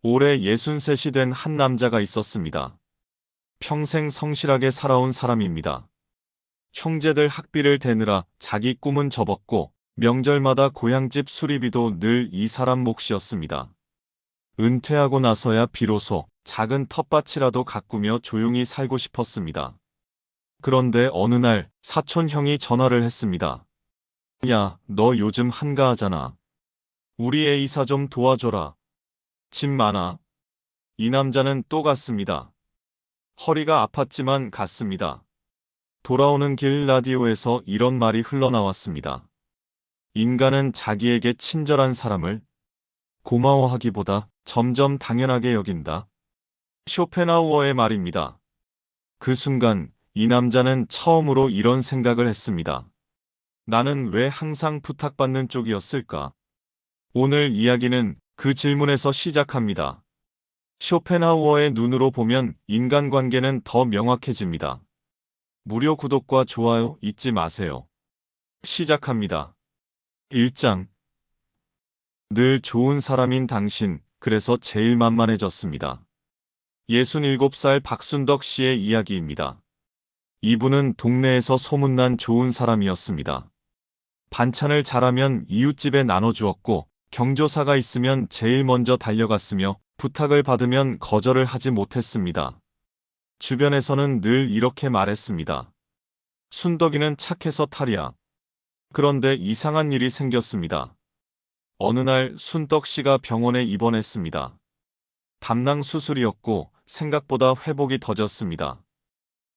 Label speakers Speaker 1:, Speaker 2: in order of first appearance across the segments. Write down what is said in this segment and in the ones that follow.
Speaker 1: 올해 63이 된 한 남자가 있었습니다. 평생 성실하게 살아온 사람입니다. 형제들 학비를 대느라 자기 꿈은 접었고 명절마다 고향집 수리비도 늘 이 사람 몫이었습니다. 은퇴하고 나서야 비로소 작은 텃밭이라도 가꾸며 조용히 살고 싶었습니다. 그런데 어느 날 사촌 형이 전화를 했습니다. 야, 너 요즘 한가하잖아. 우리 애 이사 좀 도와줘라. 집 많아. 이 남자는 또 갔습니다. 허리가 아팠지만 갔습니다. 돌아오는 길 라디오에서 이런 말이 흘러나왔습니다. 인간은 자기에게 친절한 사람을 고마워하기보다 점점 당연하게 여긴다. 쇼펜하우어의 말입니다. 그 순간 이 남자는 처음으로 이런 생각을 했습니다. 나는 왜 항상 부탁받는 쪽이었을까? 오늘 이야기는 그 질문에서 시작합니다. 쇼펜하우어의 눈으로 보면 인간관계는 더 명확해집니다. 무료 구독과 좋아요 잊지 마세요. 시작합니다. 1장. 늘 좋은 사람인 당신, 그래서 제일 만만해졌습니다. 67살 박순덕 씨의 이야기입니다. 이분은 동네에서 소문난 좋은 사람이었습니다. 반찬을 잘하면 이웃집에 나눠주었고, 경조사가 있으면 제일 먼저 달려갔으며, 부탁을 받으면 거절을 하지 못했습니다. 주변에서는 늘 이렇게 말했습니다. 순덕이는 착해서 탈이야. 그런데 이상한 일이 생겼습니다. 어느 날 순덕 씨가 병원에 입원했습니다. 담낭 수술이었고 생각보다 회복이 더뎠습니다.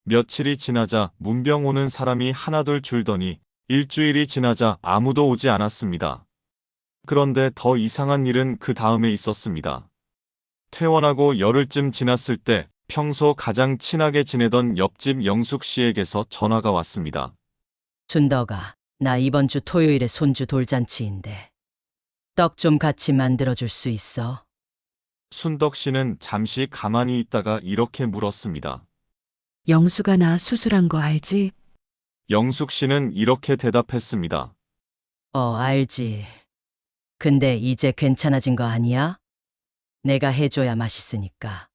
Speaker 1: 며칠이 지나자 문병 오는 사람이 하나둘 줄더니 일주일이 지나자 아무도 오지 않았습니다. 그런데 더 이상한 일은 그 다음에 있었습니다. 퇴원하고 열흘쯤 지났을 때 평소 가장 친하게 지내던 옆집 영숙 씨에게서 전화가 왔습니다.
Speaker 2: 순덕아, 나 이번 주 토요일에 손주 돌잔치인데 떡 좀 같이 만들어줄 수 있어?
Speaker 1: 순덕 씨는 잠시 가만히 있다가 이렇게 물었습니다.
Speaker 3: 영수가 나 수술한 거 알지?
Speaker 1: 영숙 씨는 이렇게 대답했습니다.
Speaker 2: 알지. 근데 이제 괜찮아진 거 아니야? 내가 해줘야 맛있으니까.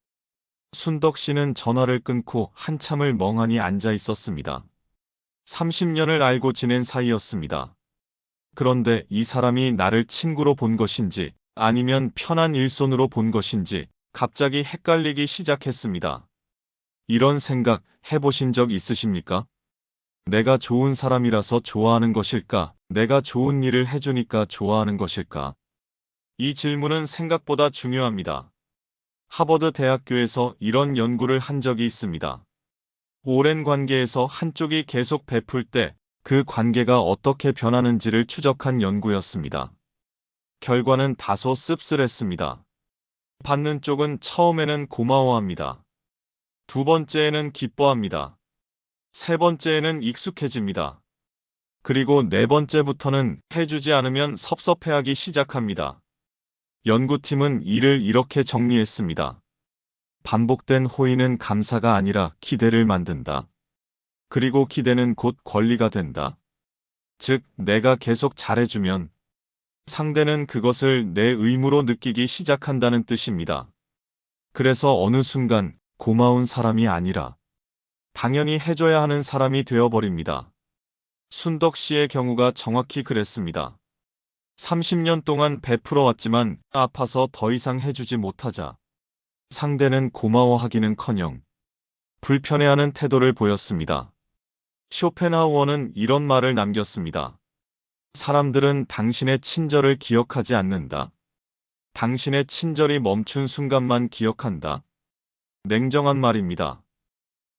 Speaker 1: 순덕 씨는 전화를 끊고 한참을 멍하니 앉아 있었습니다. 30년을 알고 지낸 사이였습니다. 그런데 이 사람이 나를 친구로 본 것인지 아니면 편한 일손으로 본 것인지 갑자기 헷갈리기 시작했습니다. 이런 생각 해보신 적 있으십니까? 내가 좋은 사람이라서 좋아하는 것일까? 내가 좋은 일을 해주니까 좋아하는 것일까? 이 질문은 생각보다 중요합니다. 하버드 대학교에서 이런 연구를 한 적이 있습니다. 오랜 관계에서 한쪽이 계속 베풀 때 그 관계가 어떻게 변하는지를 추적한 연구였습니다. 결과는 다소 씁쓸했습니다. 받는 쪽은 처음에는 고마워합니다. 두 번째에는 기뻐합니다. 세 번째에는 익숙해집니다. 그리고 네 번째부터는 해주지 않으면 섭섭해하기 시작합니다. 연구팀은 이를 이렇게 정리했습니다. 반복된 호의는 감사가 아니라 기대를 만든다. 그리고 기대는 곧 권리가 된다. 즉, 내가 계속 잘해주면 상대는 그것을 내 의무로 느끼기 시작한다는 뜻입니다. 그래서 어느 순간 고마운 사람이 아니라 당연히 해줘야 하는 사람이 되어버립니다. 순덕 씨의 경우가 정확히 그랬습니다. 30년 동안 베풀어 왔지만 아파서 더 이상 해주지 못하자 상대는 고마워하기는커녕 불편해하는 태도를 보였습니다. 쇼펜하우어는 이런 말을 남겼습니다. 사람들은 당신의 친절을 기억하지 않는다. 당신의 친절이 멈춘 순간만 기억한다. 냉정한 말입니다.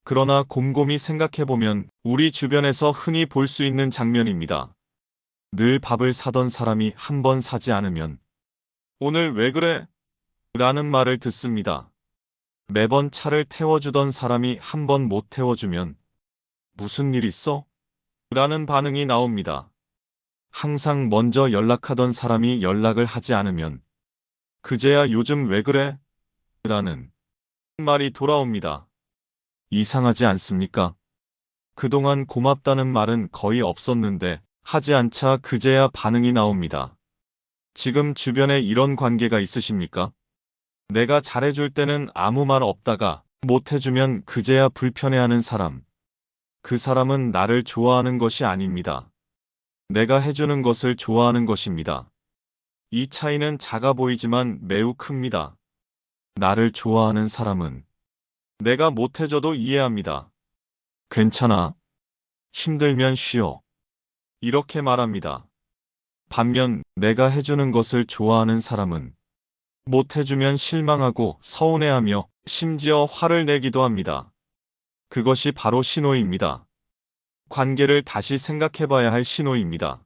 Speaker 1: 그러나 곰곰이 생각해보면 우리 주변에서 흔히 볼 수 있는 장면입니다. 늘 밥을 사던 사람이 한 번 사지 않으면 오늘 왜 그래? 라는 말을 듣습니다. 매번 차를 태워주던 사람이 한 번 못 태워주면 무슨 일 있어? 라는 반응이 나옵니다. 항상 먼저 연락하던 사람이 연락을 하지 않으면 그제야 요즘 왜 그래? 라는 말이 돌아옵니다. 이상하지 않습니까? 그동안 고맙다는 말은 거의 없었는데 하지 않자 그제야 반응이 나옵니다. 지금 주변에 이런 관계가 있으십니까? 내가 잘해줄 때는 아무 말 없다가 못해주면 그제야 불편해하는 사람. 그 사람은 나를 좋아하는 것이 아닙니다. 내가 해주는 것을 좋아하는 것입니다. 이 차이는 작아 보이지만 매우 큽니다. 나를 좋아하는 사람은 내가 못해줘도 이해합니다. 괜찮아. 힘들면 쉬어. 이렇게 말합니다. 반면 내가 해주는 것을 좋아하는 사람은 못해주면 실망하고 서운해하며 심지어 화를 내기도 합니다. 그것이 바로 신호입니다. 관계를 다시 생각해봐야 할 신호입니다.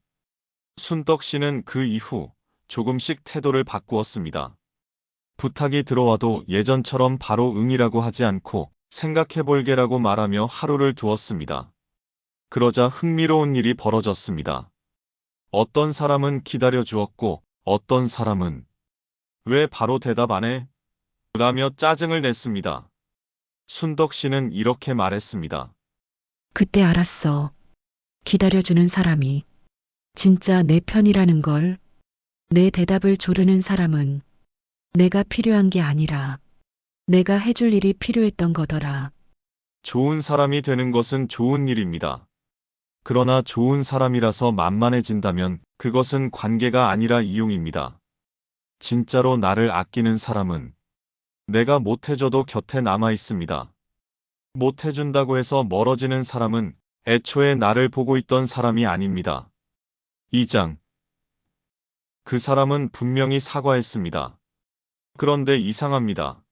Speaker 1: 순덕 씨는 그 이후 조금씩 태도를 바꾸었습니다. 부탁이 들어와도 예전처럼 바로 응이라고 하지 않고 생각해볼게라고 말하며 하루를 두었습니다. 그러자 흥미로운 일이 벌어졌습니다. 어떤 사람은 기다려주었고 어떤 사람은 왜 바로 대답 안 해? 라며 짜증을 냈습니다. 순덕 씨는 이렇게 말했습니다.
Speaker 3: 그때 알았어. 기다려주는 사람이 진짜 내 편이라는 걸. 내 대답을 조르는 사람은 내가 필요한 게 아니라 내가 해줄 일이 필요했던 거더라.
Speaker 1: 좋은 사람이 되는 것은 좋은 일입니다. 그러나 좋은 사람이라서 만만해진다면 그것은 관계가 아니라 이용입니다. 진짜로 나를 아끼는 사람은 내가 못해줘도 곁에 남아 있습니다. 못해준다고 해서 멀어지는 사람은 애초에 나를 보고 있던 사람이 아닙니다. 2장. 그 사람은 분명히 사과했습니다. 그런데 이상합니다.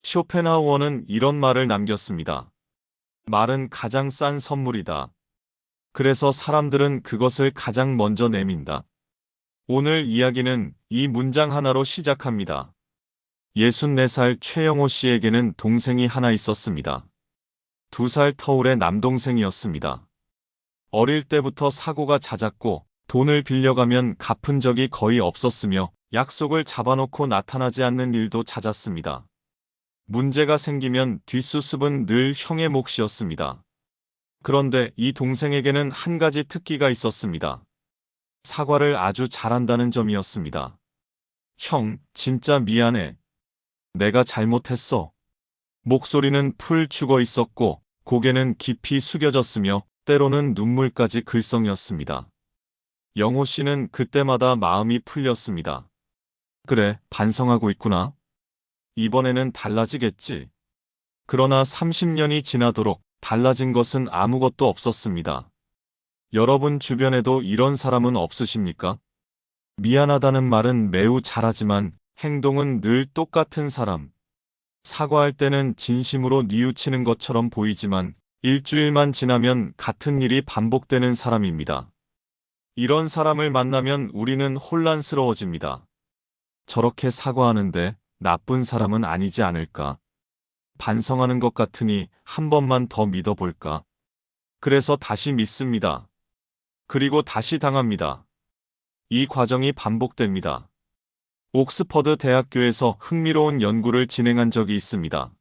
Speaker 1: 쇼펜하우어는 이런 말을 남겼습니다. 말은 가장 싼 선물이다. 그래서 사람들은 그것을 가장 먼저 내민다. 오늘 이야기는 이 문장 하나로 시작합니다. 64살 최영호 씨에게는 동생이 하나 있었습니다. 2살 터울의 남동생이었습니다. 어릴 때부터 사고가 잦았고 돈을 빌려가면 갚은 적이 거의 없었으며 약속을 잡아놓고 나타나지 않는 일도 잦았습니다. 문제가 생기면 뒷수습은 늘 형의 몫이었습니다. 그런데 이 동생에게는 한 가지 특기가 있었습니다. 사과를 아주 잘한다는 점이었습니다. 형, 진짜 미안해. 내가 잘못했어. 목소리는 풀 죽어 있었고 고개는 깊이 숙여졌으며 때로는 눈물까지 글썽였습니다. 영호 씨는 그때마다 마음이 풀렸습니다. 그래, 반성하고 있구나. 이번에는 달라지겠지. 그러나 30년이 지나도록 달라진 것은 아무것도 없었습니다. 여러분 주변에도 이런 사람은 없으십니까? 미안하다는 말은 매우 잘하지만 행동은 늘 똑같은 사람. 사과할 때는 진심으로 뉘우치는 것처럼 보이지만 일주일만 지나면 같은 일이 반복되는 사람입니다. 이런 사람을 만나면 우리는 혼란스러워집니다. 저렇게 사과하는데 나쁜 사람은 아니지 않을까? 반성하는 것 같으니 한 번만 더 믿어볼까? 그래서 다시 믿습니다. 그리고 다시 당합니다. 이 과정이 반복됩니다. 옥스퍼드 대학교에서 흥미로운 연구를 진행한 적이 있습니다.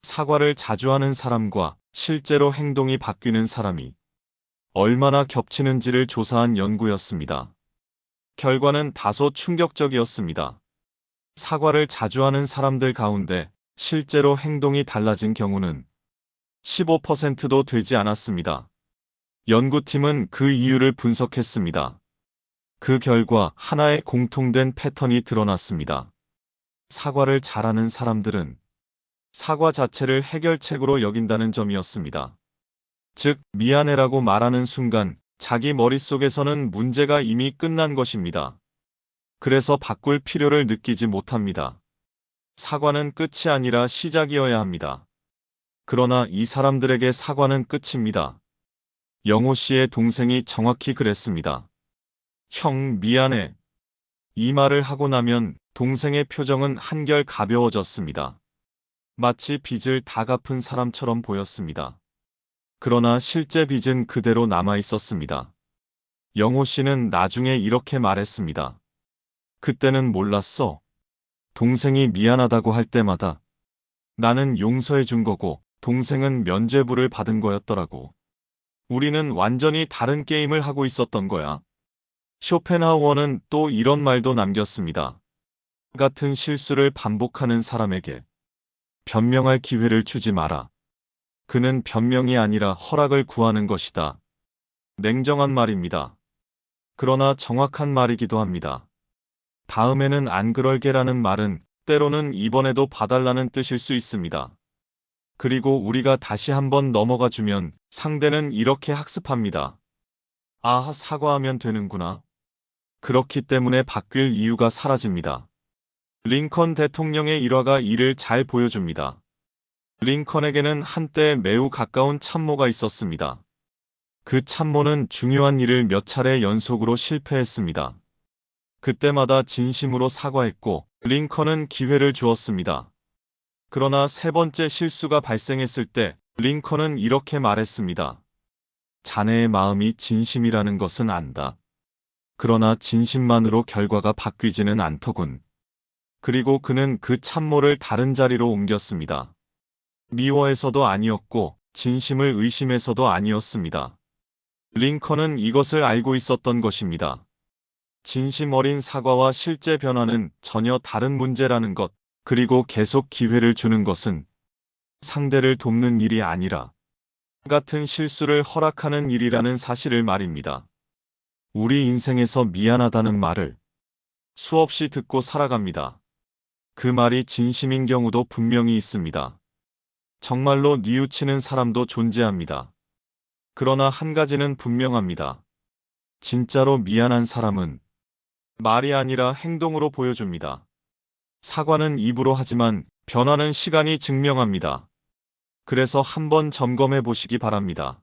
Speaker 1: 사과를 자주 하는 사람과 실제로 행동이 바뀌는 사람이 얼마나 겹치는지를 조사한 연구였습니다. 결과는 다소 충격적이었습니다. 사과를 자주 하는 사람들 가운데 실제로 행동이 달라진 경우는 15%도 되지 않았습니다. 연구팀은 그 이유를 분석했습니다. 그 결과 하나의 공통된 패턴이 드러났습니다. 사과를 잘하는 사람들은 사과 자체를 해결책으로 여긴다는 점이었습니다. 즉, 미안해라고 말하는 순간 자기 머릿속에서는 문제가 이미 끝난 것입니다. 그래서 바꿀 필요를 느끼지 못합니다. 사과는 끝이 아니라 시작이어야 합니다. 그러나 이 사람들에게 사과는 끝입니다. 영호 씨의 동생이 정확히 그랬습니다. 형, 미안해. 이 말을 하고 나면 동생의 표정은 한결 가벼워졌습니다. 마치 빚을 다 갚은 사람처럼 보였습니다. 그러나 실제 빚은 그대로 남아 있었습니다. 영호 씨는 나중에 이렇게 말했습니다. 그때는 몰랐어. 동생이 미안하다고 할 때마다 나는 용서해 준 거고 동생은 면죄부를 받은 거였더라고. 우리는 완전히 다른 게임을 하고 있었던 거야. 쇼펜하우어는 또 이런 말도 남겼습니다. 같은 실수를 반복하는 사람에게 변명할 기회를 주지 마라. 그는 변명이 아니라 허락을 구하는 것이다. 냉정한 말입니다. 그러나 정확한 말이기도 합니다. 다음에는 안 그럴게라는 말은 때로는 이번에도 봐달라는 뜻일 수 있습니다. 그리고 우리가 다시 한번 넘어가 주면 상대는 이렇게 학습합니다. 아, 사과하면 되는구나. 그렇기 때문에 바뀔 이유가 사라집니다. 링컨 대통령의 일화가 이를 잘 보여줍니다. 링컨에게는 한때 매우 가까운 참모가 있었습니다. 그 참모는 중요한 일을 몇 차례 연속으로 실패했습니다. 그때마다 진심으로 사과했고 링컨은 기회를 주었습니다. 그러나 세 번째 실수가 발생했을 때 링컨은 이렇게 말했습니다. 자네의 마음이 진심이라는 것은 안다. 그러나 진심만으로 결과가 바뀌지는 않더군. 그리고 그는 그 참모를 다른 자리로 옮겼습니다. 미워해서도 아니었고 진심을 의심해서도 아니었습니다. 링컨은 이것을 알고 있었던 것입니다. 진심 어린 사과와 실제 변화는 전혀 다른 문제라는 것, 그리고 계속 기회를 주는 것은 상대를 돕는 일이 아니라 같은 실수를 허락하는 일이라는 사실을 말입니다. 우리 인생에서 미안하다는 말을 수없이 듣고 살아갑니다. 그 말이 진심인 경우도 분명히 있습니다. 정말로 뉘우치는 사람도 존재합니다. 그러나 한 가지는 분명합니다. 진짜로 미안한 사람은 말이 아니라 행동으로 보여줍니다. 사과는 입으로 하지만 변화는 시간이 증명합니다. 그래서 한번 점검해 보시기 바랍니다.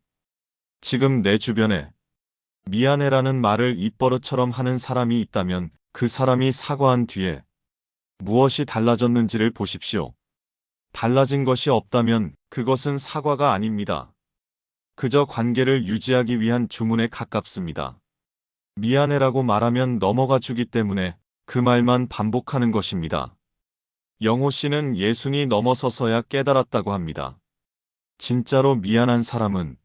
Speaker 1: 지금 내 주변에 미안해라는 말을 입버릇처럼 하는 사람이 있다면 그 사람이 사과한 뒤에 무엇이 달라졌는지를 보십시오. 달라진 것이 없다면 그것은 사과가 아닙니다. 그저 관계를 유지하기 위한 주문에 가깝습니다. 미안해라고 말하면 넘어가 주기 때문에 그 말만 반복하는 것입니다. 영호 씨는 예순이 넘어서서야 깨달았다고 합니다. 진짜로 미안한 사람은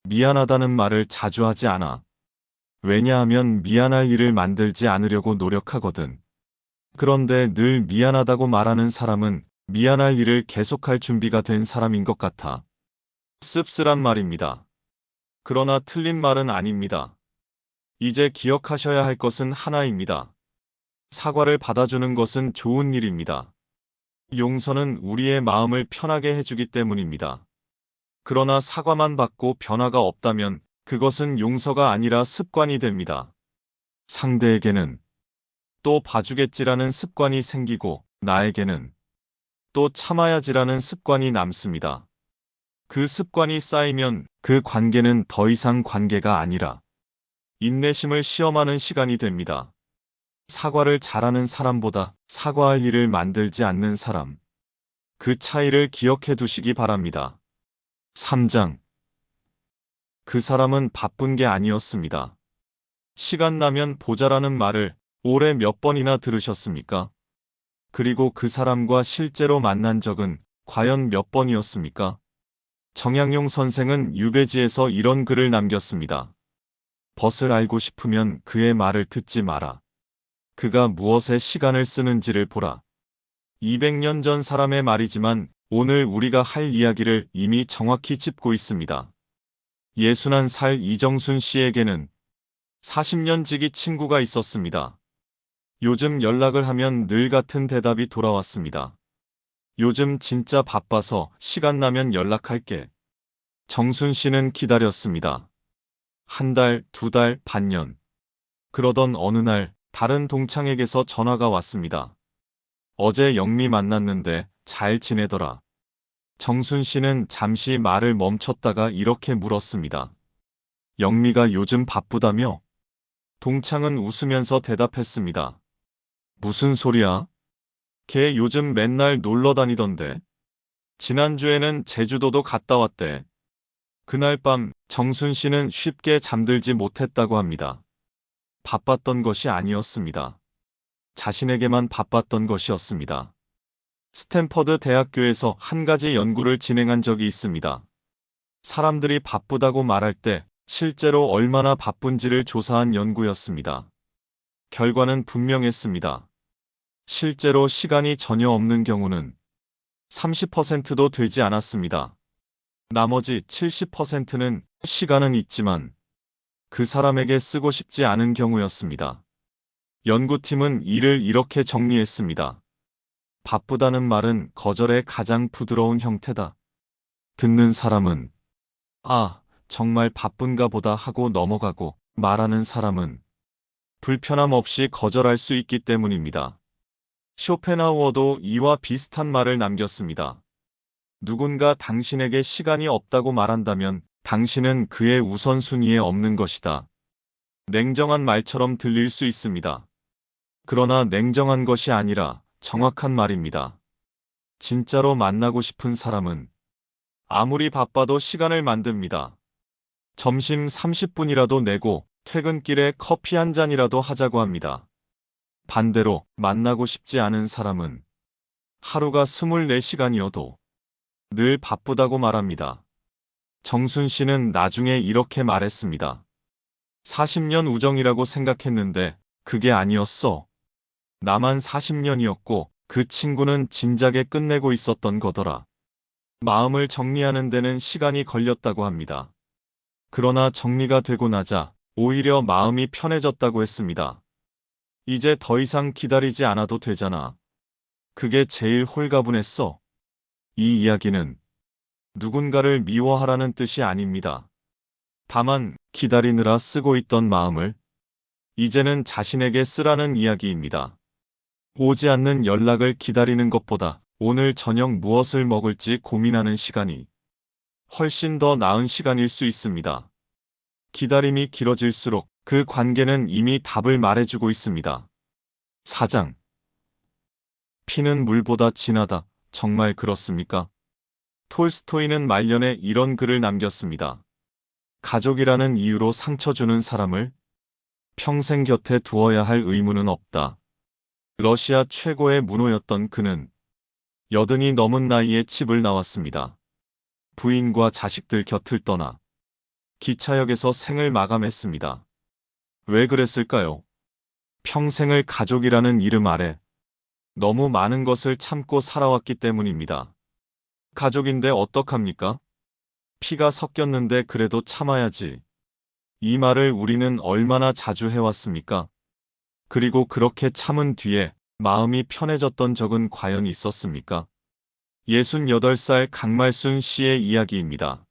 Speaker 1: 미안하다는 말을 자주 하지 않아. 왜냐하면 미안할 일을 만들지 않으려고 노력하거든. 그런데 늘 미안하다고 말하는 사람은 미안할 일을 계속할 준비가 된 사람인 것 같아. 씁쓸한 말입니다. 그러나 틀린 말은 아닙니다. 이제 기억하셔야 할 것은 하나입니다. 사과를 받아주는 것은 좋은 일입니다. 용서는 우리의 마음을 편하게 해주기 때문입니다. 그러나 사과만 받고 변화가 없다면 그것은 용서가 아니라 습관이 됩니다. 상대에게는 또 봐주겠지라는 습관이 생기고 나에게는 또 참아야지라는 습관이 남습니다. 그 습관이 쌓이면 그 관계는 더 이상 관계가 아니라 인내심을 시험하는 시간이 됩니다. 사과를 잘하는 사람보다 사과할 일을 만들지 않는 사람. 그 차이를 기억해 두시기 바랍니다. 3장. 그 사람은 바쁜 게 아니었습니다. 시간 나면 보자라는 말을 올해 몇 번이나 들으셨습니까? 그리고 그 사람과 실제로 만난 적은 과연 몇 번이었습니까? 정약용 선생은 유배지에서 이런 글을 남겼습니다. 벗을 알고 싶으면 그의 말을 듣지 마라. 그가 무엇에 시간을 쓰는지를 보라. 200년 전 사람의 말이지만 오늘 우리가 할 이야기를 이미 정확히 짚고 있습니다. 61살 이정순 씨에게는 40년 지기 친구가 있었습니다. 요즘 연락을 하면 늘 같은 대답이 돌아왔습니다. 요즘 진짜 바빠서 시간 나면 연락할게. 정순 씨는 기다렸습니다. 한 달, 두 달, 반년. 그러던 어느 날 다른 동창에게서 전화가 왔습니다. 어제 영미 만났는데 잘 지내더라. 정순 씨는 잠시 말을 멈췄다가 이렇게 물었습니다. 영미가 요즘 바쁘다며? 동창은 웃으면서 대답했습니다. 무슨 소리야? 걔 요즘 맨날 놀러 다니던데. 지난주에는 제주도도 갔다 왔대. 그날 밤 정순 씨는 쉽게 잠들지 못했다고 합니다. 바빴던 것이 아니었습니다. 자신에게만 바빴던 것이었습니다. 스탠퍼드 대학교에서 한 가지 연구를 진행한 적이 있습니다. 사람들이 바쁘다고 말할 때 실제로 얼마나 바쁜지를 조사한 연구였습니다. 결과는 분명했습니다. 실제로 시간이 전혀 없는 경우는 30%도 되지 않았습니다. 나머지 70%는 시간은 있지만 그 사람에게 쓰고 싶지 않은 경우였습니다. 연구팀은 이를 이렇게 정리했습니다. 바쁘다는 말은 거절의 가장 부드러운 형태다. 듣는 사람은 아, 정말 바쁜가 보다 하고 넘어가고 말하는 사람은 불편함 없이 거절할 수 있기 때문입니다. 쇼펜하우어도 이와 비슷한 말을 남겼습니다. 누군가 당신에게 시간이 없다고 말한다면 당신은 그의 우선순위에 없는 것이다. 냉정한 말처럼 들릴 수 있습니다. 그러나 냉정한 것이 아니라 정확한 말입니다. 진짜로 만나고 싶은 사람은 아무리 바빠도 시간을 만듭니다. 점심 30분이라도 내고 퇴근길에 커피 한 잔이라도 하자고 합니다. 반대로 만나고 싶지 않은 사람은 하루가 24시간이어도 늘 바쁘다고 말합니다. 정순 씨는 나중에 이렇게 말했습니다. 40년 우정이라고 생각했는데 그게 아니었어. 나만 40년이었고 그 친구는 진작에 끝내고 있었던 거더라. 마음을 정리하는 데는 시간이 걸렸다고 합니다. 그러나 정리가 되고 나자 오히려 마음이 편해졌다고 했습니다. 이제 더 이상 기다리지 않아도 되잖아. 그게 제일 홀가분했어. 이 이야기는 누군가를 미워하라는 뜻이 아닙니다. 다만 기다리느라 쓰고 있던 마음을 이제는 자신에게 쓰라는 이야기입니다. 오지 않는 연락을 기다리는 것보다 오늘 저녁 무엇을 먹을지 고민하는 시간이 훨씬 더 나은 시간일 수 있습니다. 기다림이 길어질수록 그 관계는 이미 답을 말해주고 있습니다. 4장. 피는 물보다 진하다. 정말 그렇습니까? 톨스토이는 말년에 이런 글을 남겼습니다. 가족이라는 이유로 상처 주는 사람을 평생 곁에 두어야 할 의무는 없다. 러시아 최고의 문호였던 그는 80이 넘은 나이에 집을 나왔습니다. 부인과 자식들 곁을 떠나 기차역에서 생을 마감했습니다. 왜 그랬을까요? 평생을 가족이라는 이름 아래 너무 많은 것을 참고 살아왔기 때문입니다. 가족인데 어떡합니까? 피가 섞였는데 그래도 참아야지. 이 말을 우리는 얼마나 자주 해왔습니까? 그리고 그렇게 참은 뒤에 마음이 편해졌던 적은 과연 있었습니까? 68살 강말순 씨의 이야기입니다.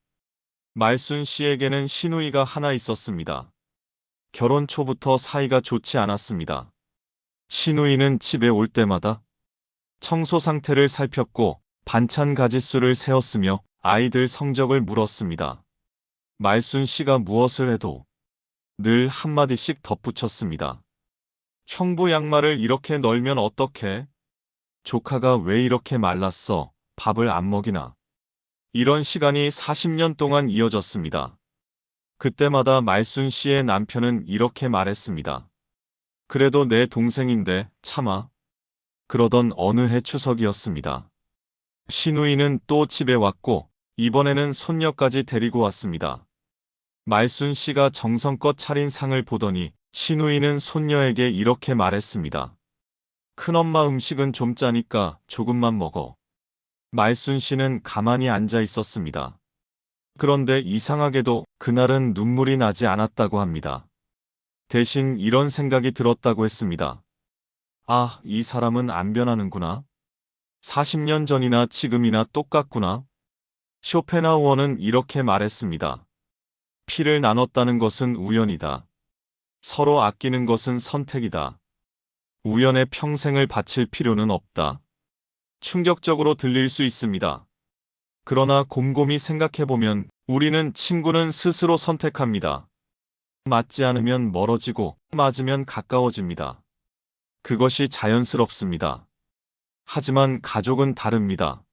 Speaker 1: 말순 씨에게는 시누이가 하나 있었습니다. 결혼 초부터 사이가 좋지 않았습니다. 시누이는 집에 올 때마다 청소 상태를 살폈고 반찬 가짓수를 세었으며 아이들 성적을 물었습니다. 말순 씨가 무엇을 해도 늘 한마디씩 덧붙였습니다. 형부 양말을 이렇게 널면 어떡해? 조카가 왜 이렇게 말랐어? 밥을 안 먹이나? 이런 시간이 40년 동안 이어졌습니다. 그때마다 말순 씨의 남편은 이렇게 말했습니다. 그래도 내 동생인데 참아. 그러던 어느 해 추석이었습니다. 시누이는 또 집에 왔고 이번에는 손녀까지 데리고 왔습니다. 말순 씨가 정성껏 차린 상을 보더니 시누이는 손녀에게 이렇게 말했습니다. 큰엄마 음식은 좀 짜니까 조금만 먹어. 말순 씨는 가만히 앉아 있었습니다. 그런데 이상하게도 그날은 눈물이 나지 않았다고 합니다. 대신 이런 생각이 들었다고 했습니다. 아, 이 사람은 안 변하는구나. 40년 전이나 지금이나 똑같구나. 쇼펜하우어는 이렇게 말했습니다. 피를 나눴다는 것은 우연이다. 서로 아끼는 것은 선택이다. 우연에 평생을 바칠 필요는 없다. 충격적으로 들릴 수 있습니다. 그러나 곰곰이 생각해보면 우리는 친구는 스스로 선택합니다. 맞지 않으면 멀어지고 맞으면 가까워집니다. 그것이 자연스럽습니다. 하지만 가족은 다릅니다.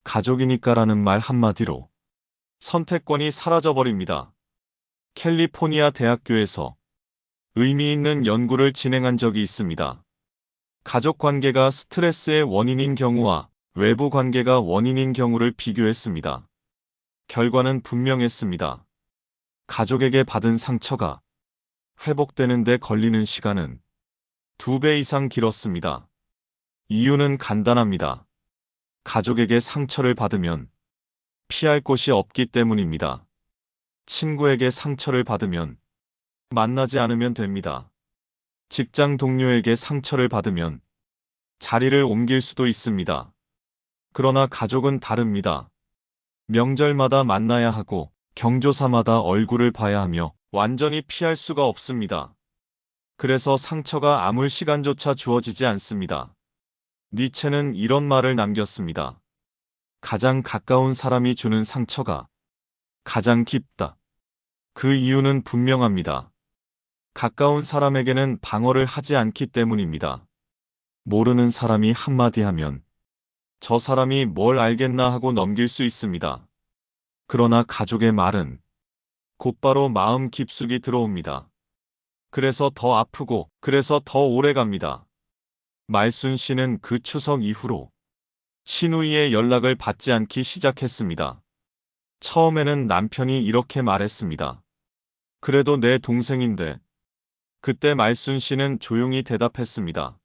Speaker 1: 가족이니까라는 말 한마디로 선택권이 사라져버립니다. 캘리포니아 대학교에서 의미 있는 연구를 진행한 적이 있습니다. 가족 관계가 스트레스의 원인인 경우와 외부 관계가 원인인 경우를 비교했습니다. 결과는 분명했습니다. 가족에게 받은 상처가 회복되는 데 걸리는 시간은 2배 이상 길었습니다. 이유는 간단합니다. 가족에게 상처를 받으면 피할 곳이 없기 때문입니다. 친구에게 상처를 받으면 만나지 않으면 됩니다. 직장 동료에게 상처를 받으면 자리를 옮길 수도 있습니다. 그러나 가족은 다릅니다. 명절마다 만나야 하고 경조사마다 얼굴을 봐야 하며 완전히 피할 수가 없습니다. 그래서 상처가 아물 시간조차 주어지지 않습니다. 니체는 이런 말을 남겼습니다. 가장 가까운 사람이 주는 상처가 가장 깊다. 그 이유는 분명합니다. 가까운 사람에게는 방어를 하지 않기 때문입니다. 모르는 사람이 한마디 하면 저 사람이 뭘 알겠나 하고 넘길 수 있습니다. 그러나 가족의 말은 곧바로 마음 깊숙이 들어옵니다. 그래서 더 아프고 그래서 더 오래 갑니다. 말순 씨는 그 추석 이후로 신우이의 연락을 받지 않기 시작했습니다. 처음에는 남편이 이렇게 말했습니다. 그래도 내 동생인데. 그때 말순 씨는 조용히 대답했습니다.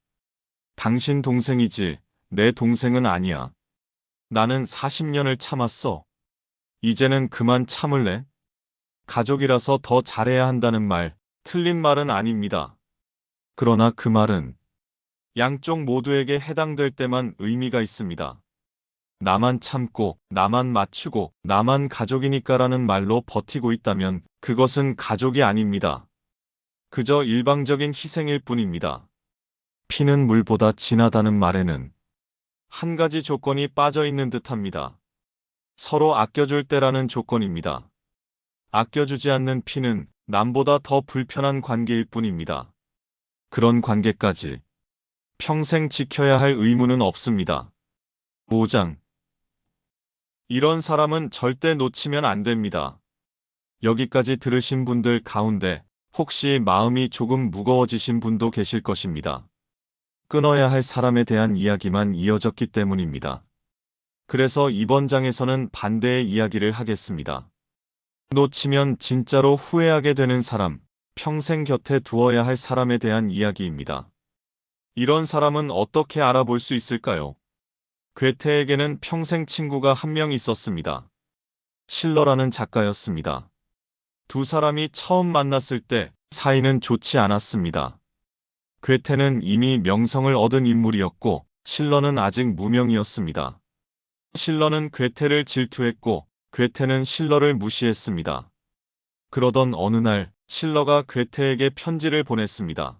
Speaker 1: 당신 동생이지 내 동생은 아니야. 나는 40년을 참았어. 이제는 그만 참을래? 가족이라서 더 잘해야 한다는 말, 틀린 말은 아닙니다. 그러나 그 말은 양쪽 모두에게 해당될 때만 의미가 있습니다. 나만 참고, 나만 맞추고, 나만 가족이니까라는 말로 버티고 있다면 그것은 가족이 아닙니다. 그저 일방적인 희생일 뿐입니다. 피는 물보다 진하다는 말에는 한 가지 조건이 빠져 있는 듯합니다. 서로 아껴줄 때라는 조건입니다. 아껴주지 않는 피는 남보다 더 불편한 관계일 뿐입니다. 그런 관계까지 평생 지켜야 할 의무는 없습니다. 5장. 이런 사람은 절대 놓치면 안 됩니다. 여기까지 들으신 분들 가운데 혹시 마음이 조금 무거워지신 분도 계실 것입니다. 끊어야 할 사람에 대한 이야기만 이어졌기 때문입니다. 그래서 이번 장에서는 반대의 이야기를 하겠습니다. 놓치면 진짜로 후회하게 되는 사람, 평생 곁에 두어야 할 사람에 대한 이야기입니다. 이런 사람은 어떻게 알아볼 수 있을까요? 괴테에게는 평생 친구가 한 명 있었습니다. 실러라는 작가였습니다. 두 사람이 처음 만났을 때 사이는 좋지 않았습니다. 괴테는 이미 명성을 얻은 인물이었고 실러는 아직 무명이었습니다. 실러는 괴테를 질투했고 괴테는 실러를 무시했습니다. 그러던 어느 날 실러가 괴테에게 편지를 보냈습니다.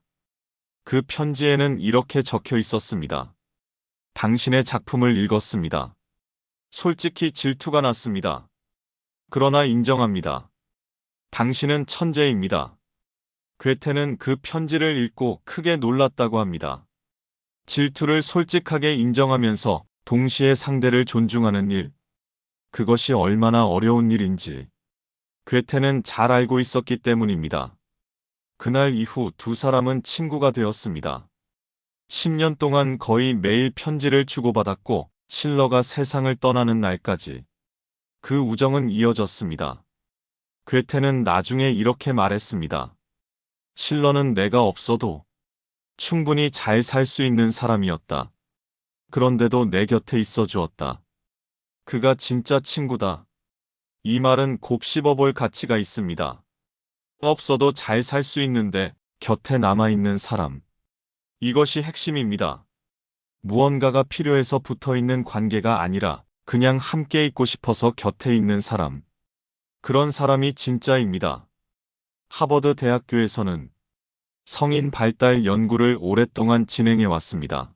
Speaker 1: 그 편지에는 이렇게 적혀 있었습니다. 당신의 작품을 읽었습니다. 솔직히 질투가 났습니다. 그러나 인정합니다. 당신은 천재입니다. 괴테는 그 편지를 읽고 크게 놀랐다고 합니다. 질투를 솔직하게 인정하면서 동시에 상대를 존중하는 일, 그것이 얼마나 어려운 일인지 괴테는 잘 알고 있었기 때문입니다. 그날 이후 두 사람은 친구가 되었습니다. 10년 동안 거의 매일 편지를 주고받았고 실러가 세상을 떠나는 날까지 그 우정은 이어졌습니다. 괴테는 나중에 이렇게 말했습니다. 실러는 내가 없어도 충분히 잘 살 수 있는 사람이었다. 그런데도 내 곁에 있어 주었다. 그가 진짜 친구다. 이 말은 곱씹어볼 가치가 있습니다. 없어도 잘 살 수 있는데 곁에 남아있는 사람. 이것이 핵심입니다. 무언가가 필요해서 붙어있는 관계가 아니라 그냥 함께 있고 싶어서 곁에 있는 사람. 그런 사람이 진짜입니다. 하버드 대학교에서는 성인 발달 연구를 오랫동안 진행해 왔습니다.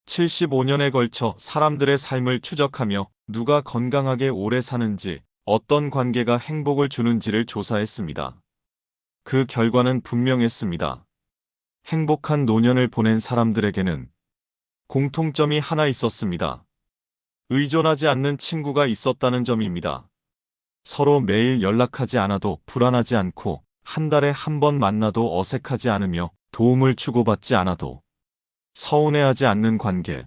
Speaker 1: 75년에 걸쳐 사람들의 삶을 추적하며 누가 건강하게 오래 사는지, 어떤 관계가 행복을 주는지를 조사했습니다. 그 결과는 분명했습니다. 행복한 노년을 보낸 사람들에게는 공통점이 하나 있었습니다. 의존하지 않는 친구가 있었다는 점입니다. 서로 매일 연락하지 않아도 불안하지 않고 한 달에 한 번 만나도 어색하지 않으며 도움을 주고받지 않아도 서운해하지 않는 관계.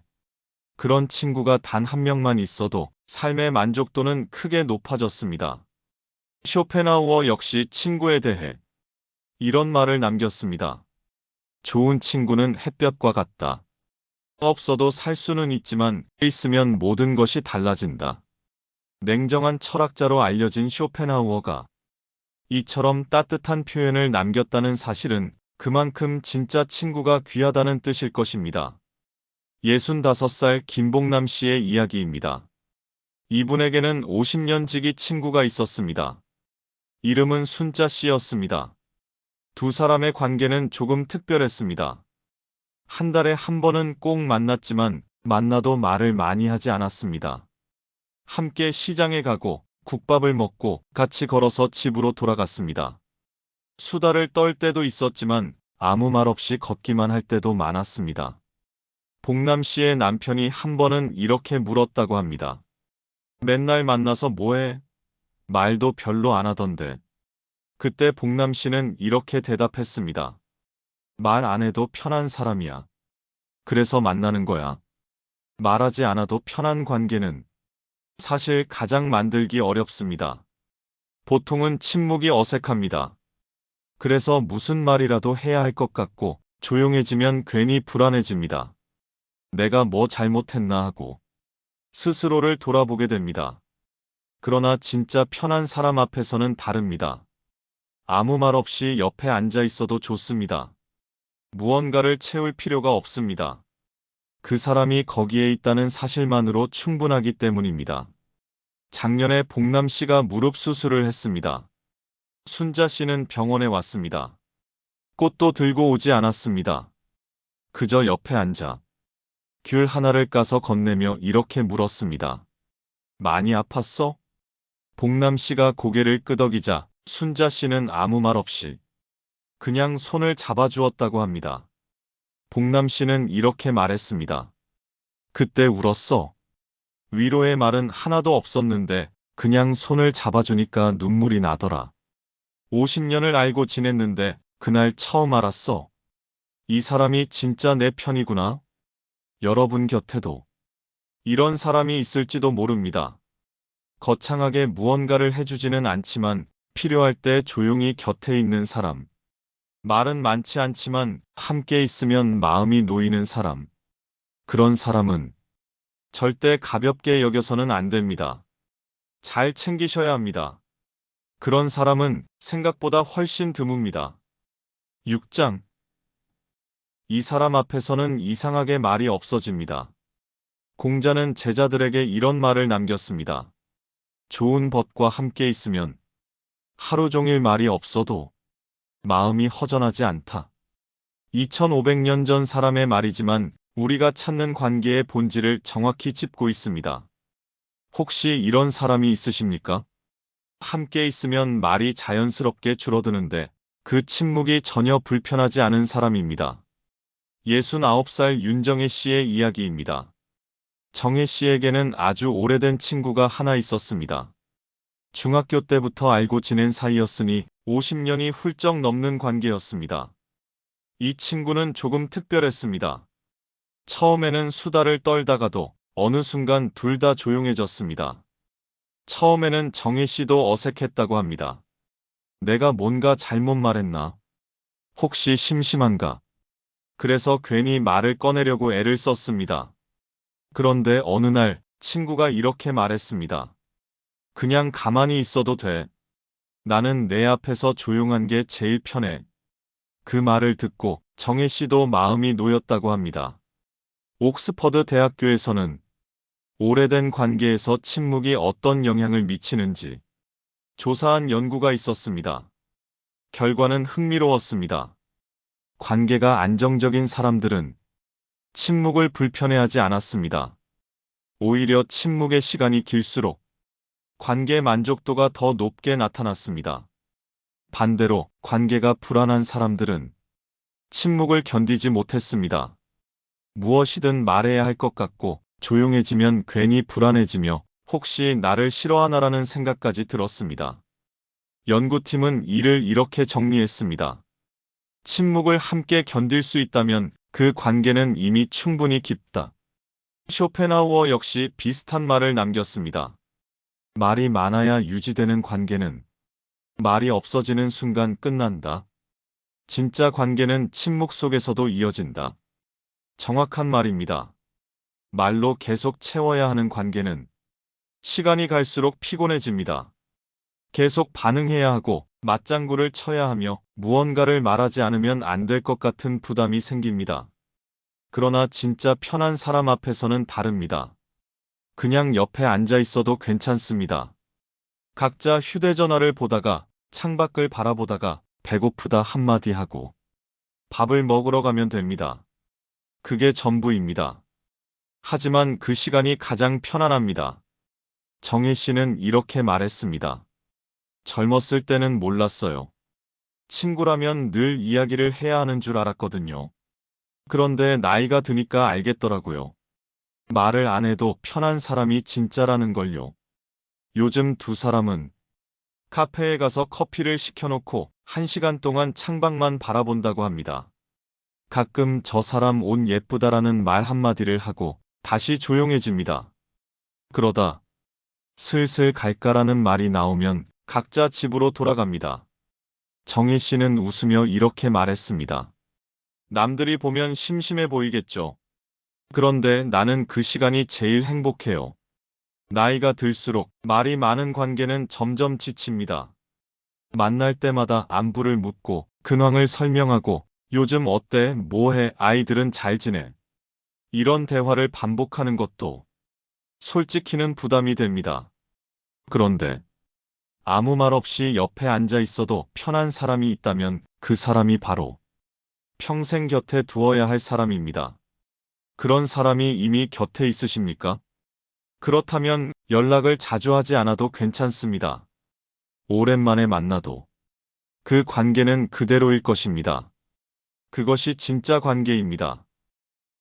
Speaker 1: 그런 친구가 단 한 명만 있어도 삶의 만족도는 크게 높아졌습니다. 쇼펜하우어 역시 친구에 대해 이런 말을 남겼습니다. 좋은 친구는 햇볕과 같다. 없어도 살 수는 있지만 있으면 모든 것이 달라진다. 냉정한 철학자로 알려진 쇼펜하우어가 이처럼 따뜻한 표현을 남겼다는 사실은 그만큼 진짜 친구가 귀하다는 뜻일 것입니다. 65살 김봉남 씨의 이야기입니다. 이분에게는 50년 지기 친구가 있었습니다. 이름은 순자 씨였습니다. 두 사람의 관계는 조금 특별했습니다. 한 달에 한 번은 꼭 만났지만 만나도 말을 많이 하지 않았습니다. 함께 시장에 가고 국밥을 먹고 같이 걸어서 집으로 돌아갔습니다. 수다를 떨 때도 있었지만 아무 말 없이 걷기만 할 때도 많았습니다. 봉남 씨의 남편이 한 번은 이렇게 물었다고 합니다. 맨날 만나서 뭐해? 말도 별로 안 하던데. 그때 봉남 씨는 이렇게 대답했습니다. 말 안 해도 편한 사람이야. 그래서 만나는 거야. 말하지 않아도 편한 관계는 사실 가장 만들기 어렵습니다. 보통은 침묵이 어색합니다. 그래서 무슨 말이라도 해야 할 것 같고 조용해지면 괜히 불안해집니다. 내가 뭐 잘못했나 하고 스스로를 돌아보게 됩니다. 그러나 진짜 편한 사람 앞에서는 다릅니다. 아무 말 없이 옆에 앉아 있어도 좋습니다. 무언가를 채울 필요가 없습니다. 그 사람이 거기에 있다는 사실만으로 충분하기 때문입니다. 작년에 봉남 씨가 무릎 수술을 했습니다. 순자 씨는 병원에 왔습니다. 꽃도 들고 오지 않았습니다. 그저 옆에 앉아 귤 하나를 까서 건네며 이렇게 물었습니다. 많이 아팠어? 봉남 씨가 고개를 끄덕이자 순자 씨는 아무 말 없이 그냥 손을 잡아주었다고 합니다. 봉남 씨는 이렇게 말했습니다. 그때 울었어. 위로의 말은 하나도 없었는데 그냥 손을 잡아주니까 눈물이 나더라. 50년을 알고 지냈는데 그날 처음 알았어. 이 사람이 진짜 내 편이구나. 여러분 곁에도 이런 사람이 있을지도 모릅니다. 거창하게 무언가를 해주지는 않지만 필요할 때 조용히 곁에 있는 사람. 말은 많지 않지만 함께 있으면 마음이 놓이는 사람. 그런 사람은 절대 가볍게 여겨서는 안 됩니다. 잘 챙기셔야 합니다. 그런 사람은 생각보다 훨씬 드뭅니다. 6장. 이 사람 앞에서는 이상하게 말이 없어집니다. 공자는 제자들에게 이런 말을 남겼습니다. 좋은 벗과 함께 있으면 하루 종일 말이 없어도 마음이 허전하지 않다. 2500년 전 사람의 말이지만 우리가 찾는 관계의 본질을 정확히 짚고 있습니다. 혹시 이런 사람이 있으십니까? 함께 있으면 말이 자연스럽게 줄어드는데 그 침묵이 전혀 불편하지 않은 사람입니다. 69살 윤정혜 씨의 이야기입니다. 정혜 씨에게는 아주 오래된 친구가 하나 있었습니다. 중학교 때부터 알고 지낸 사이였으니 50년이 훌쩍 넘는 관계였습니다. 이 친구는 조금 특별했습니다. 처음에는 수다를 떨다가도 어느 순간 둘 다 조용해졌습니다. 처음에는 정혜 씨도 어색했다고 합니다. 내가 뭔가 잘못 말했나? 혹시 심심한가? 그래서 괜히 말을 꺼내려고 애를 썼습니다. 그런데 어느 날 친구가 이렇게 말했습니다. 그냥 가만히 있어도 돼. 나는 내 앞에서 조용한 게 제일 편해. 그 말을 듣고 정혜 씨도 마음이 놓였다고 합니다. 옥스퍼드 대학교에서는 오래된 관계에서 침묵이 어떤 영향을 미치는지 조사한 연구가 있었습니다. 결과는 흥미로웠습니다. 관계가 안정적인 사람들은 침묵을 불편해하지 않았습니다. 오히려 침묵의 시간이 길수록 관계 만족도가 더 높게 나타났습니다. 반대로 관계가 불안한 사람들은 침묵을 견디지 못했습니다. 무엇이든 말해야 할 것 같고 조용해지면 괜히 불안해지며 혹시 나를 싫어하나라는 생각까지 들었습니다. 연구팀은 이를 이렇게 정리했습니다. 침묵을 함께 견딜 수 있다면 그 관계는 이미 충분히 깊다. 쇼펜하우어 역시 비슷한 말을 남겼습니다. 말이 많아야 유지되는 관계는 말이 없어지는 순간 끝난다. 진짜 관계는 침묵 속에서도 이어진다. 정확한 말입니다. 말로 계속 채워야 하는 관계는 시간이 갈수록 피곤해집니다. 계속 반응해야 하고 맞장구를 쳐야 하며 무언가를 말하지 않으면 안 될 것 같은 부담이 생깁니다. 그러나 진짜 편한 사람 앞에서는 다릅니다. 그냥 옆에 앉아 있어도 괜찮습니다. 각자 휴대전화를 보다가 창밖을 바라보다가 배고프다 한마디 하고 밥을 먹으러 가면 됩니다. 그게 전부입니다. 하지만 그 시간이 가장 편안합니다. 정혜 씨는 이렇게 말했습니다. 젊었을 때는 몰랐어요. 친구라면 늘 이야기를 해야 하는 줄 알았거든요. 그런데 나이가 드니까 알겠더라고요. 말을 안 해도 편한 사람이 진짜라는 걸요. 요즘 두 사람은 카페에 가서 커피를 시켜놓고 1시간 동안 창밖만 바라본다고 합니다. 가끔 저 사람 옷 예쁘다라는 말 한마디를 하고 다시 조용해집니다. 그러다 슬슬 갈까라는 말이 나오면 각자 집으로 돌아갑니다. 정혜 씨는 웃으며 이렇게 말했습니다. 남들이 보면 심심해 보이겠죠. 그런데 나는 그 시간이 제일 행복해요. 나이가 들수록 말이 많은 관계는 점점 지칩니다. 만날 때마다 안부를 묻고 근황을 설명하고 요즘 어때? 뭐해? 아이들은 잘 지내? 이런 대화를 반복하는 것도 솔직히는 부담이 됩니다. 그런데 아무 말 없이 옆에 앉아 있어도 편한 사람이 있다면 그 사람이 바로 평생 곁에 두어야 할 사람입니다. 그런 사람이 이미 곁에 있으십니까? 그렇다면 연락을 자주 하지 않아도 괜찮습니다. 오랜만에 만나도 그 관계는 그대로일 것입니다. 그것이 진짜 관계입니다.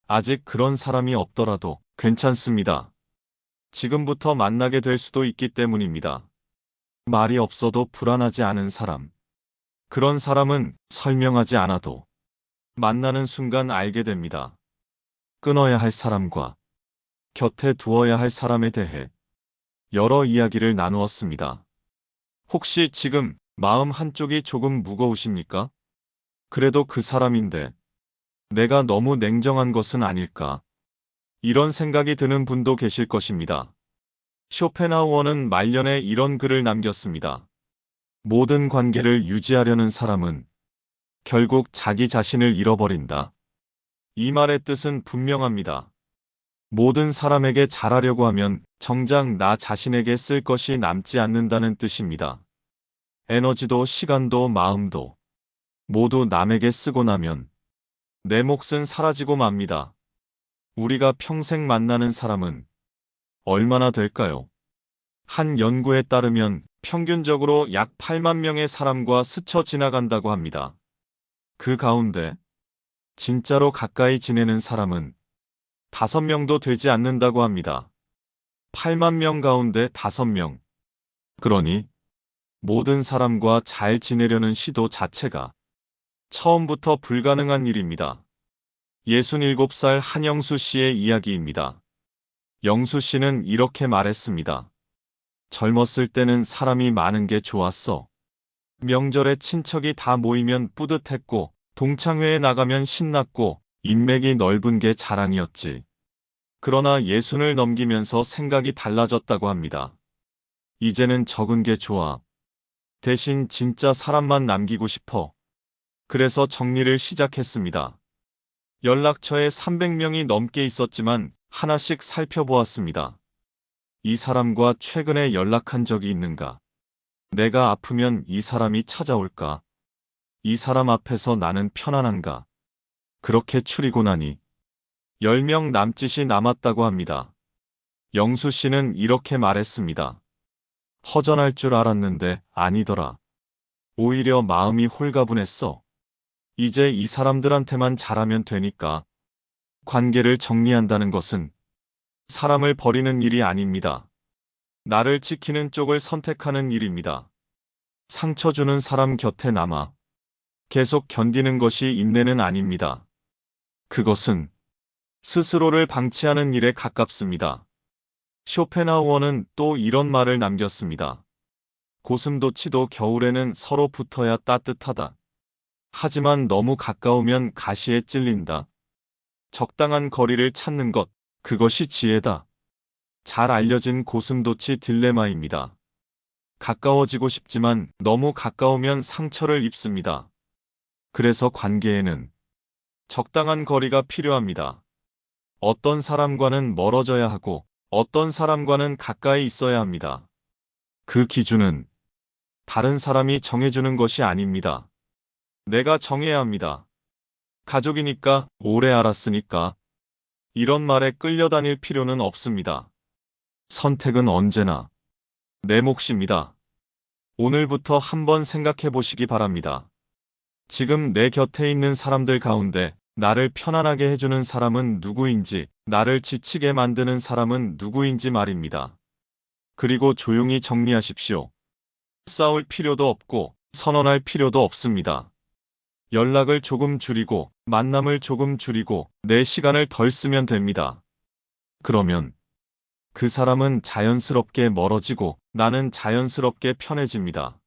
Speaker 1: 아직 그런 사람이 없더라도 괜찮습니다. 지금부터 만나게 될 수도 있기 때문입니다. 말이 없어도 불안하지 않은 사람. 그런 사람은 설명하지 않아도 만나는 순간 알게 됩니다. 끊어야 할 사람과 곁에 두어야 할 사람에 대해 여러 이야기를 나누었습니다. 혹시 지금 마음 한쪽이 조금 무거우십니까? 그래도 그 사람인데 내가 너무 냉정한 것은 아닐까? 이런 생각이 드는 분도 계실 것입니다. 쇼펜하우어는 말년에 이런 글을 남겼습니다. 모든 관계를 유지하려는 사람은 결국 자기 자신을 잃어버린다. 이 말의 뜻은 분명합니다. 모든 사람에게 잘하려고 하면 정작 나 자신에게 쓸 것이 남지 않는다는 뜻입니다. 에너지도 시간도 마음도 모두 남에게 쓰고 나면 내 몫은 사라지고 맙니다. 우리가 평생 만나는 사람은 얼마나 될까요? 한 연구에 따르면 평균적으로 약 8만 명의 사람과 스쳐 지나간다고 합니다. 그 가운데 진짜로 가까이 지내는 사람은 5명도 되지 않는다고 합니다. 8만 명 가운데 5명. 그러니 모든 사람과 잘 지내려는 시도 자체가 처음부터 불가능한 일입니다. 67살 한영수 씨의 이야기입니다. 영수 씨는 이렇게 말했습니다. 젊었을 때는 사람이 많은 게 좋았어. 명절에 친척이 다 모이면 뿌듯했고 동창회에 나가면 신났고 인맥이 넓은 게 자랑이었지. 그러나 60을 넘기면서 생각이 달라졌다고 합니다. 이제는 적은 게 좋아. 대신 진짜 사람만 남기고 싶어. 그래서 정리를 시작했습니다. 연락처에 300명이 넘게 있었지만 하나씩 살펴보았습니다. 이 사람과 최근에 연락한 적이 있는가? 내가 아프면 이 사람이 찾아올까? 이 사람 앞에서 나는 편안한가? 그렇게 추리고 나니 10명 남짓이 남았다고 합니다. 영수 씨는 이렇게 말했습니다. 허전할 줄 알았는데 아니더라. 오히려 마음이 홀가분했어. 이제 이 사람들한테만 잘하면 되니까. 관계를 정리한다는 것은 사람을 버리는 일이 아닙니다. 나를 지키는 쪽을 선택하는 일입니다. 상처 주는 사람 곁에 남아 계속 견디는 것이 인내는 아닙니다. 그것은 스스로를 방치하는 일에 가깝습니다. 쇼펜하우어는 또 이런 말을 남겼습니다. 고슴도치도 겨울에는 서로 붙어야 따뜻하다. 하지만 너무 가까우면 가시에 찔린다. 적당한 거리를 찾는 것, 그것이 지혜다. 잘 알려진 고슴도치 딜레마입니다. 가까워지고 싶지만 너무 가까우면 상처를 입습니다. 그래서 관계에는 적당한 거리가 필요합니다. 어떤 사람과는 멀어져야 하고 어떤 사람과는 가까이 있어야 합니다. 그 기준은 다른 사람이 정해주는 것이 아닙니다. 내가 정해야 합니다. 가족이니까, 오래 알았으니까. 이런 말에 끌려다닐 필요는 없습니다. 선택은 언제나 내 몫입니다. 오늘부터 한번 생각해 보시기 바랍니다. 지금 내 곁에 있는 사람들 가운데 나를 편안하게 해주는 사람은 누구인지, 나를 지치게 만드는 사람은 누구인지 말입니다. 그리고 조용히 정리하십시오. 싸울 필요도 없고 선언할 필요도 없습니다. 연락을 조금 줄이고 만남을 조금 줄이고 내 시간을 덜 쓰면 됩니다. 그러면 그 사람은 자연스럽게 멀어지고 나는 자연스럽게 편해집니다.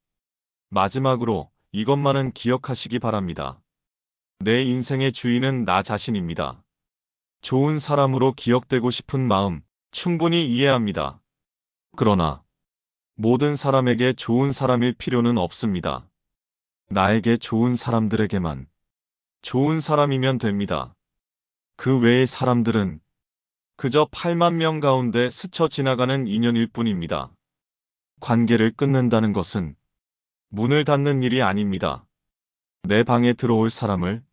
Speaker 1: 마지막으로 이것만은 기억하시기 바랍니다. 내 인생의 주인은 나 자신입니다. 좋은 사람으로 기억되고 싶은 마음 충분히 이해합니다. 그러나 모든 사람에게 좋은 사람일 필요는 없습니다. 나에게 좋은 사람들에게만 좋은 사람이면 됩니다. 그 외의 사람들은 그저 8만 명 가운데 스쳐 지나가는 인연일 뿐입니다. 관계를 끊는다는 것은 문을 닫는 일이 아닙니다. 내 방에 들어올 사람을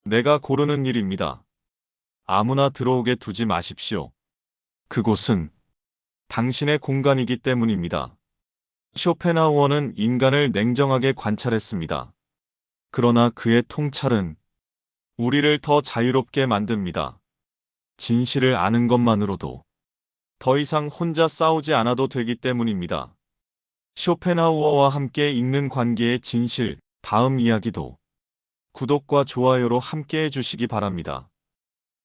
Speaker 1: 내가 고르는 일입니다. 아무나 들어오게 두지 마십시오. 그곳은 당신의 공간이기 때문입니다. 쇼펜하우어는 인간을 냉정하게 관찰했습니다. 그러나 그의 통찰은 우리를 더 자유롭게 만듭니다. 진실을 아는 것만으로도 더 이상 혼자 싸우지 않아도 되기 때문입니다. 쇼펜하우어와 함께 읽는 관계의 진실, 다음 이야기도 구독과 좋아요로 함께 해주시기 바랍니다.